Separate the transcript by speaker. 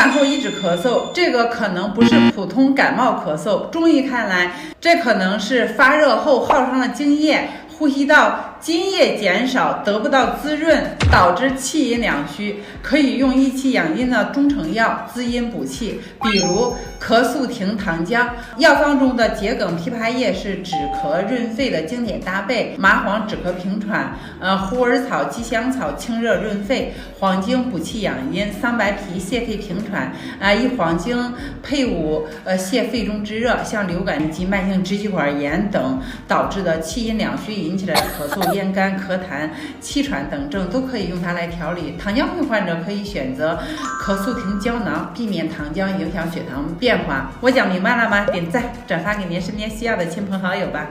Speaker 1: 饭后一直咳嗽，这个可能不是普通感冒咳嗽，中医看来，这可能是发热后耗伤了津液，呼吸道津液减少，得不到滋润，导致气阴两虚，可以用益气养阴的中成药滋阴补气，比如咳肃停糖浆。药方中的桔梗枇杷叶是止咳润肺的经典搭配，麻黄止咳平喘，虎耳草、鸡香草清热润肺，黄精补气养阴，桑白皮泻肺平喘，以黄精配伍泻肺中之热，像流感及慢性支气管炎等导致的气阴两虚引起的咳嗽、咽干、咳痰、气喘等症都可以用它来调理。糖尿病患者可以选择咳肃停胶囊，避免糖浆影响血糖变化。我讲明白了吗？点赞转发给您身边需要的亲朋好友吧。